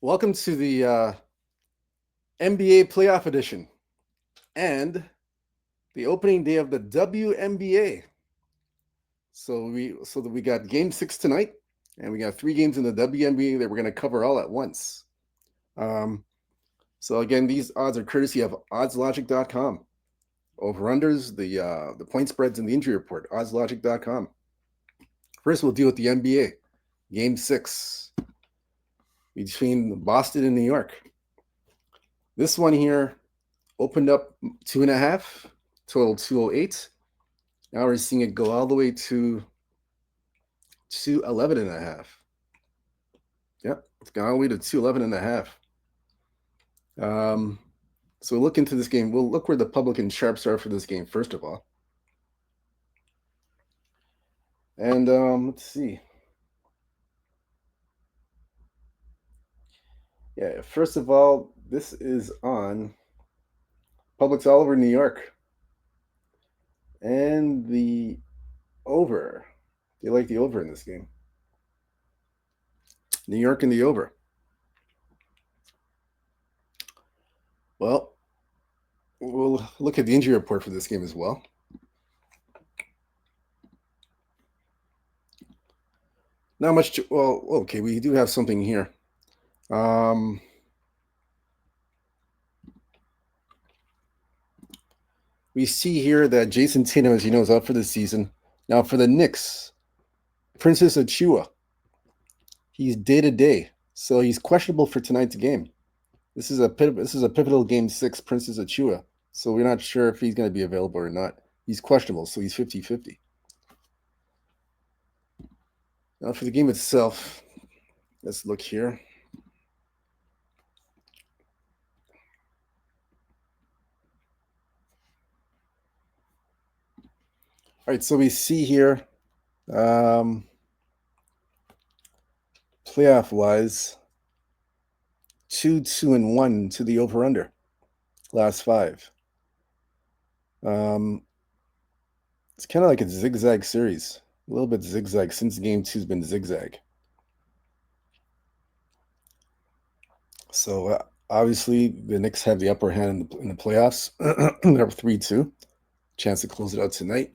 Welcome to the NBA Playoff Edition and the opening day of the WNBA. So we got Game 6 tonight, and we got 3 games in the WNBA that we're going to cover all at once. So again, these odds are courtesy of oddslogic.com. Over-unders, the point spreads, and the injury report, oddslogic.com. First, we'll deal with the NBA. Game 6 between Boston and New York. This one here opened up 2.5, total 208. Now we're seeing it go all the way to 211.5. Yep, it's gone all the way to 211.5. So we'll look into this game. We'll look where the public and sharps are for this game, first of all. And let's see. Yeah, first of all, this is on Publix all over New York. And the over. They like the over in this game. New York and the over. Well, we'll look at the injury report for this game as well. Not much. Well, okay, we do have something here. We see here that Jason Tatum, as you know, is out for the season. Now, for the Knicks, Princess Achua, he's day-to-day, so he's questionable for tonight's game. This is a pivotal Game 6, Princess Achua, so we're not sure if he's going to be available or not. He's questionable, so he's 50-50. Now, for the game itself, let's look here. All right, so we see here, playoff-wise, 2-2-1 to the over-under, last 5. It's kind of like a zigzag series, a little bit zigzag since Game 2's been zigzag. So obviously the Knicks have the upper hand in the playoffs. They're 3-2, chance to close it out tonight.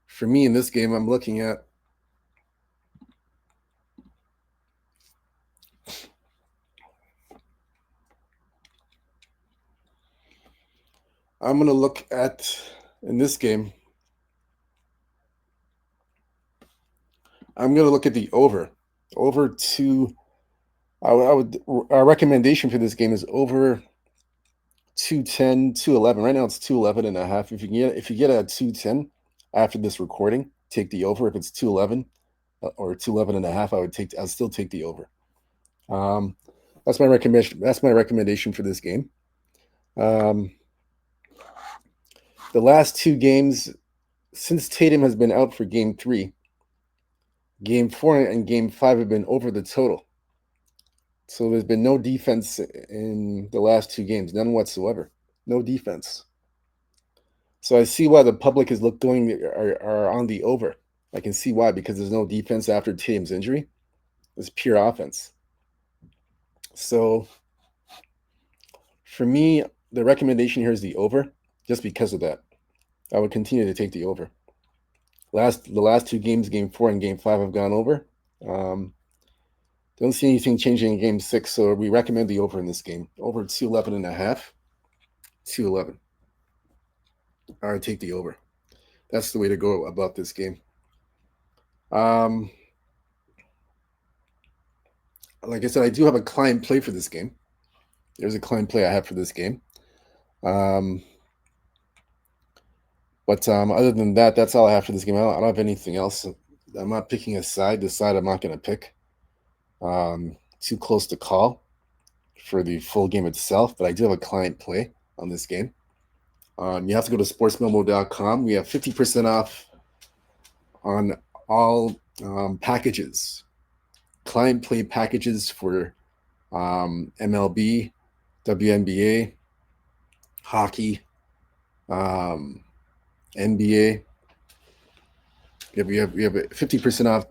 For me in this game, I'm looking at I'm going to look at, in this game, I'm going to look at the over. Over to, our recommendation for this game is over 210, 211. Right now it's 211.5. If you get a 210 after this recording, take the over. If it's 211 or 211.5, I'll still take the over. That's my recommendation. That's my recommendation for this game. The last 2 games, since Tatum has been out for Game 3, Game 4 and Game 5 have been over the total. So there's been no defense in the last 2 games, none whatsoever. No defense. So I see why the public is are on the over. I can see why, because there's no defense after Tatum's injury. It's pure offense. So for me, the recommendation here is the over, just because of that. I would continue to take the over. The last 2 games, Game 4 and Game 5, have gone over. Don't see anything changing in Game 6, so we recommend the over in this game. Over 211.5, 211. I would take the over. That's the way to go about this game. Like I said, I do have a client play for this game. There's a client play I have for this game. But other than that, that's all I have for this game. I don't have anything else. I'm not picking a side. The side I'm not going to pick. Too close to call for the full game itself, but I do have a client play on this game. You have to go to sportsmemo.com. We have 50% off on all packages, client play packages for MLB, WNBA, hockey, NBA. We have 50% off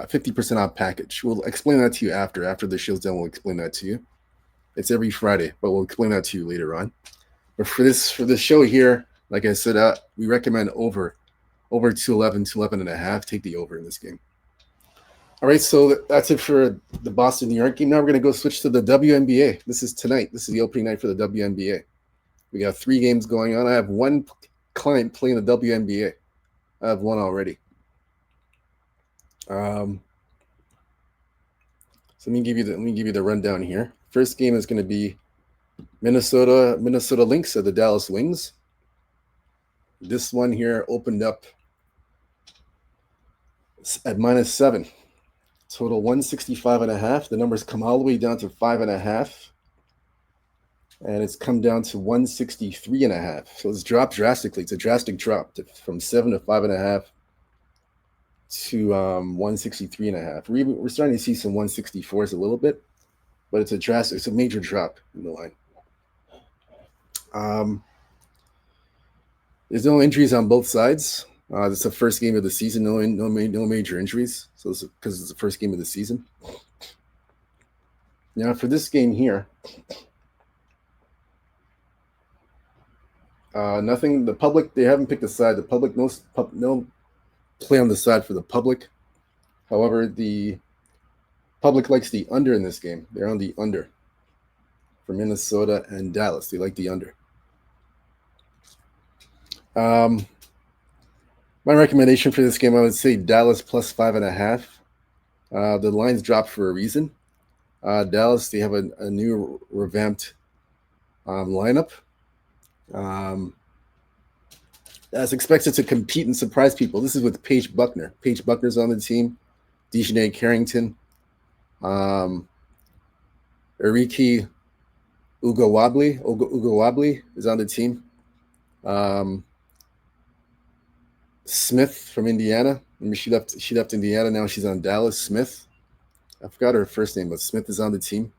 50% off package. We'll explain that to you after the show's done. We'll explain that to you. It's every Friday, but we'll explain that to you later on. But for this show here, like I said, we recommend over 211, 211 and a half. Take the over in this game. All right, so that's it for the Boston New York game. Now we're going to go switch to the WNBA. This is tonight. This is the opening night for the WNBA. We got 3 games going on. I have one client playing the WNBA. I have one already. So let me give you the rundown here. First game is going to be Minnesota Lynx at the Dallas Wings. This one here opened up at -7. Total 165.5. The numbers come all the way down to 5.5. And it's come down to 163.5. So it's dropped drastically. It's a drastic drop from 7 to 5.5 to 163.5. We're starting to see some 164s a little bit, but it's a major drop in the line. There's no injuries on both sides. It's the first game of the season. No major injuries. So because it's the first game of the season. Now for this game here, nothing. The public, they haven't picked a side. The public, no play on the side for the public. However, the public likes the under in this game. They're on the under for Minnesota and Dallas. They like the under. My recommendation for this game, I would say Dallas plus 5.5. The lines dropped for a reason. Dallas, they have a new revamped lineup. As expected to compete and surprise people. This is with Paige Buckner. Paige Buckner's on the team. Dejanay Carrington. Eriki Ugawabli is on the team. Smith from Indiana. I mean, she left Indiana. Now she's on Dallas. Smith. I forgot her first name, but Smith is on the team.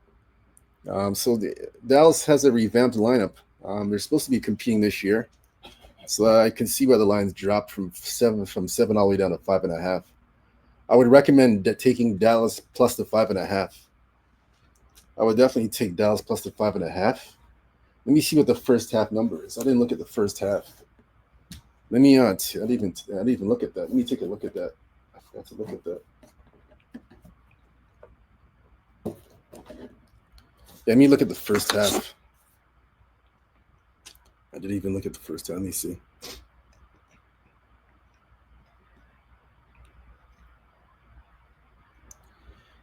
So Dallas has a revamped lineup. They're supposed to be competing this year. So I can see why the lines dropped from seven all the way down to 5.5. I would recommend taking Dallas plus the 5.5. I would definitely take Dallas plus the 5.5. Let me see what the first half number is. I didn't look at the first half. Let me I didn't even look at that. Let me take a look at that. I forgot to look at that. Yeah, let me look at the first half. I didn't even look at the first half. Let me see.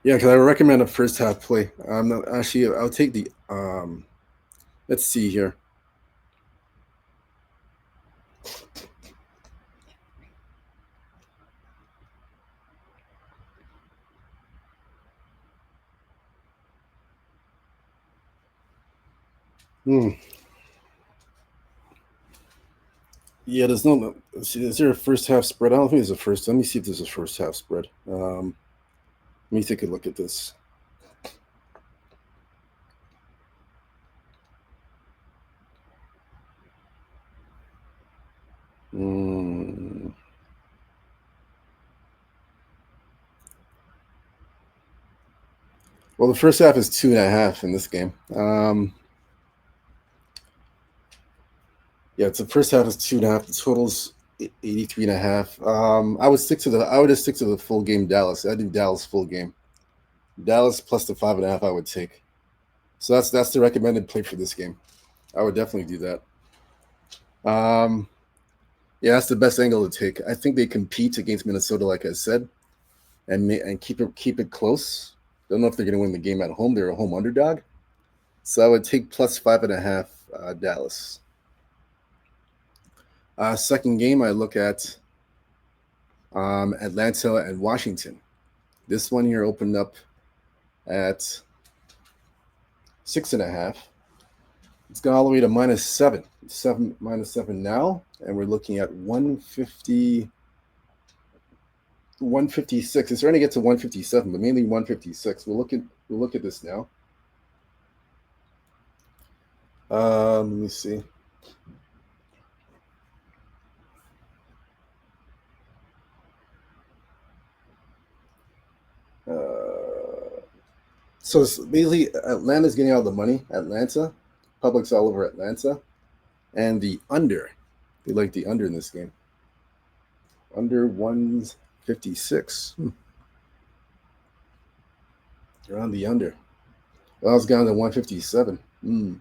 Yeah, because I recommend a first half play. I'm not actually. I'll take the. Let's see here. Yeah, there's no. Is there a first half spread? I don't think there's a first. Let me see if there's a first half spread. Let me take a look at this. Well, the first half is 2.5 in this game. Yeah, it's the first half is 2.5. The total's 83.5. I would just stick to the full game Dallas. I do Dallas full game. Dallas plus the 5.5 I would take. So that's the recommended play for this game. I would definitely do that. Yeah, that's the best angle to take. I think they compete against Minnesota, like I said, and keep it close. Don't know if they're going to win the game at home. They're a home underdog. So I would take plus 5.5 Dallas. Second game, I look at Atlanta and Washington. This one here opened up at 6.5. It's gone all the way to -7. -7 now, and we're looking at 150. 156. It's starting to get to 157, but mainly 156. We'll look at this now. Let me see. So it's basically Atlanta's getting all the money. Atlanta, public's all over Atlanta, and the under. They like the under in this game. Under 156. Around the under. Well, it's gone to 157. Hmm.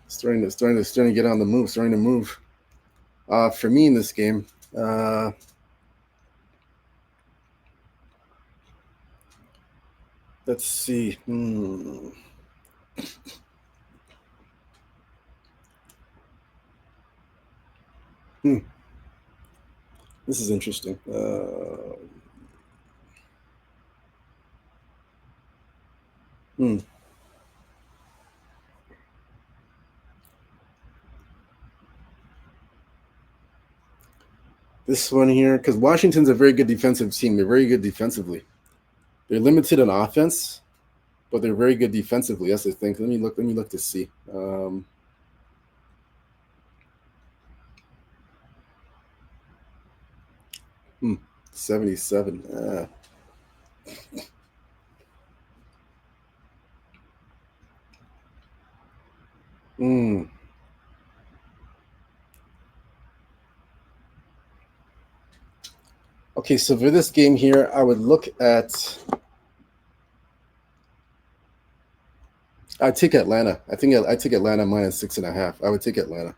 Starting to get on the move. Starting to move. For me in this game, let's see. Hmm. This is interesting. Hmm. This one here, because Washington's a very good defensive team. They're very good defensively. They're limited on offense, but they're very good defensively. That's the thing. Let me look. Let me look to see. 77. Mm. Okay, so for this game here, I would look at. I'd take Atlanta. I take Atlanta minus 6.5. I would take Atlanta.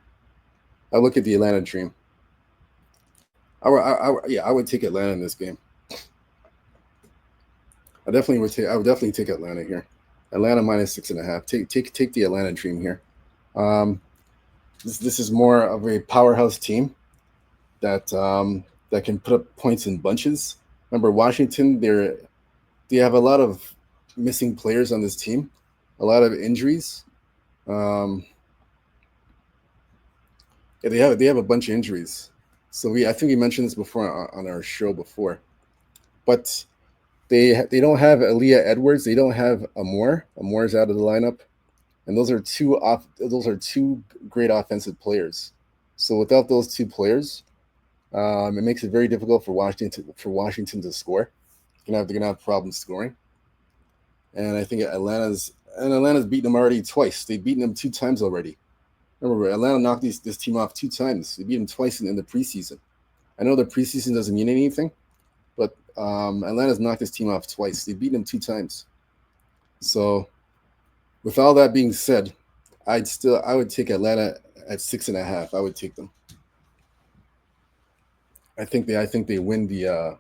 I look at the Atlanta Dream. Yeah, I would take Atlanta in this game. I would definitely take Atlanta here. Atlanta minus 6.5. Take the Atlanta Dream here. Um, this is more of a powerhouse team that can put up points in bunches. Remember Washington? They have a lot of missing players on this team, a lot of injuries. Um, yeah, they have a bunch of injuries. So I think we mentioned this before on our show before, but they don't have Aaliyah Edwards. They don't have Amore. Amore's out of the lineup, and those are two great offensive players. So without those two players, it makes it very difficult for Washington to score. They're gonna have problems scoring, and I think Atlanta's beaten them already twice. They've beaten them two times already. Remember, Atlanta knocked this team off two times. They beat them twice in the preseason. I know the preseason doesn't mean anything, but Atlanta's knocked this team off twice. They beat them two times. So, with all that being said, I would take Atlanta at 6.5. I would take them. I think they win the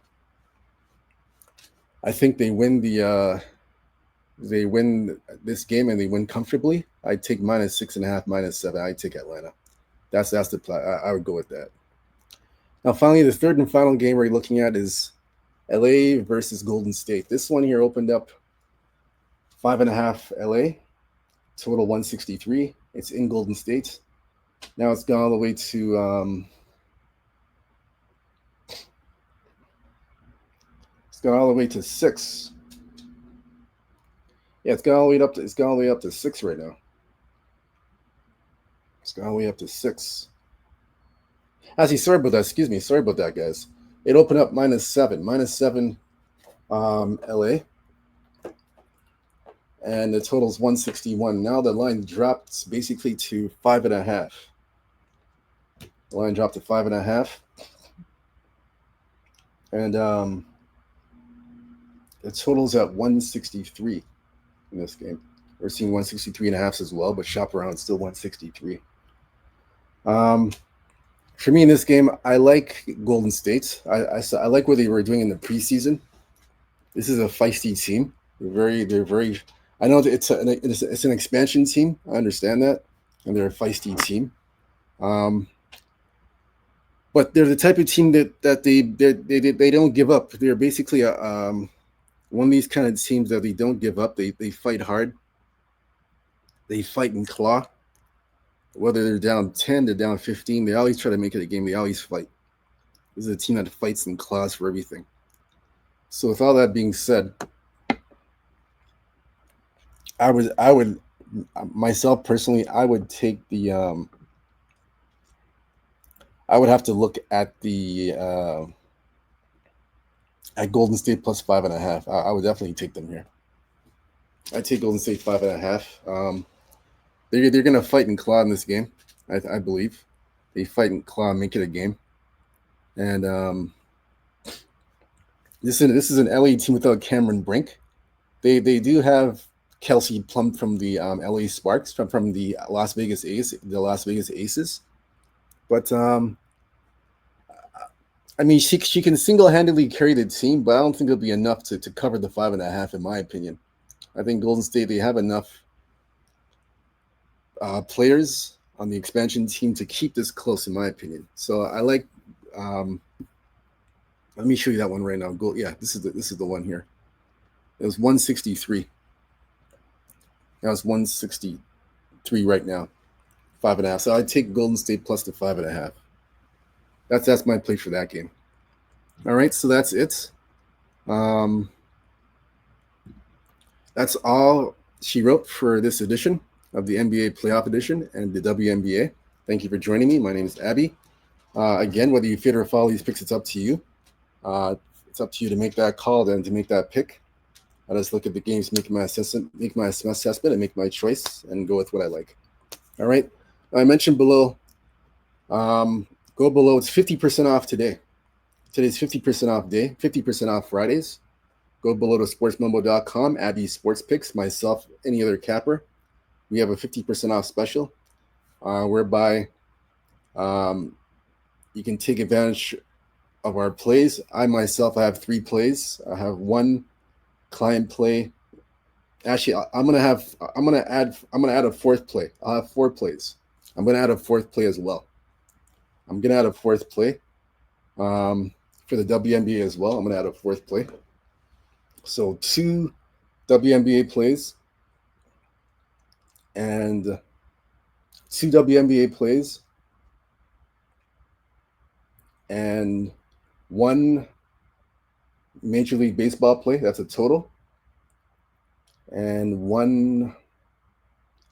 I think they win this game and they win comfortably. I'd take minus 6.5, -7. I'd take Atlanta. That's the play. I would go with that. Now, finally, the third and final game we're looking at is LA versus Golden State. This one here opened up 5.5 LA, total 163. It's in Golden State. Now it's gone all the way to it's gone all the way to 6. Yeah, it's gone all the way up to 6 right now. It's gone all the way up to 6. Actually, sorry about that. Excuse me. Sorry about that, guys. It opened up -7, -7 LA, and the total's 161. Now the line dropped basically to 5.5. The line dropped to 5.5, and the total's at 163 in this game. We're seeing 163.5 as well, but shop around still 163. Um, for me in this game, I like Golden State. I like what they were doing in the preseason. This is a feisty team. They're very. I know that it's an expansion team. I understand that, and they're a feisty team. Um, but they're the type of team that they don't give up. They're basically one of these kind of teams that they don't give up. They fight hard. They fight and claw. Whether they're down 10, they're down 15, they always try to make it a game. They always fight. This is a team that fights and claws for everything. So with all that being said, I would myself personally, I would take the I would have to look at at Golden State plus 5.5. I would definitely take them here. I take Golden State 5.5. They're gonna fight and claw in this game. I believe they fight and claw, and make it a game. And this is an LA team without Cameron Brink. They do have Kelsey Plum from the LA Sparks from the Las Vegas Aces. But I mean, she can single handedly carry the team, but I don't think it'll be enough to cover the 5.5, in my opinion. I think Golden State, they have enough players on the expansion team to keep this close, in my opinion. So I like. Um, Let me show you that one right now. Go, yeah, this is the one here. It was 163. Now it's 163 right now, 5.5. So I take Golden State plus the 5.5. That's my play for that game. All right, so that's it. Um, that's all she wrote for this edition of the NBA Playoff Edition and the WNBA. Thank you for joining me. My name is Abby. Again, whether you fit or follow these picks, it's up to you. It's up to you to make that call, then to make that pick. I just look at the games, make my assessment, and make my choice, and go with what I like. All right. I mentioned below. Go below. It's 50% off today. Today's 50% off day. 50% off Fridays. Go below to sportsmumbo.com. Abby Sports Picks. Myself, any other capper. We have a 50% off special, whereby you can take advantage of our plays. I have 3 plays. I have 1 client play. Actually, I'm gonna add a 4th play. I'll have 4 plays. I'm gonna add a 4th play as well. I'm gonna add a 4th play for the WNBA as well. I'm gonna add a 4th play. So 2 WNBA plays and 2 WNBA plays and 1 Major League Baseball play. That's a total. And 1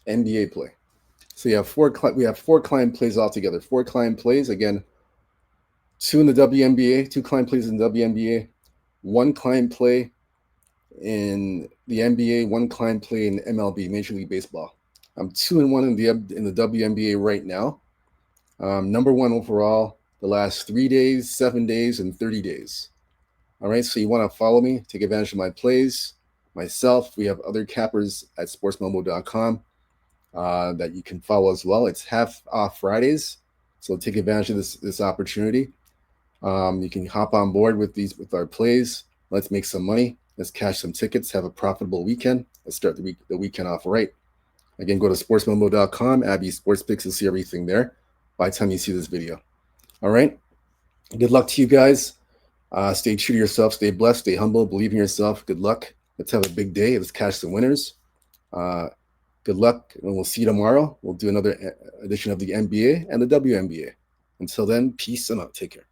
NBA play. So you have we have 4 client plays altogether. 4 client plays. Again, 2 in the WNBA, 2 client plays in the WNBA, 1 client play in the NBA, 1 client play in MLB, Major League Baseball. I'm 2-1 in the WNBA right now. Number 1 overall the last 3 days, 7 days, and 30 days. All right, so you want to follow me, take advantage of my plays. Myself, we have other cappers at sportsmumbo.com that you can follow as well. It's half off Fridays, so take advantage of this opportunity. You can hop on board with our plays. Let's make some money. Let's cash some tickets. Have a profitable weekend. Let's start the weekend off right. Again, go to sportsmumbo.com. Abby Sports Picks, and see everything there by the time you see this video. All right. Good luck to you guys. Stay true to yourself. Stay blessed. Stay humble. Believe in yourself. Good luck. Let's have a big day. Let's cash some winners. Good luck, and we'll see you tomorrow. We'll do another edition of the NBA and the WNBA. Until then, peace and out. Take care.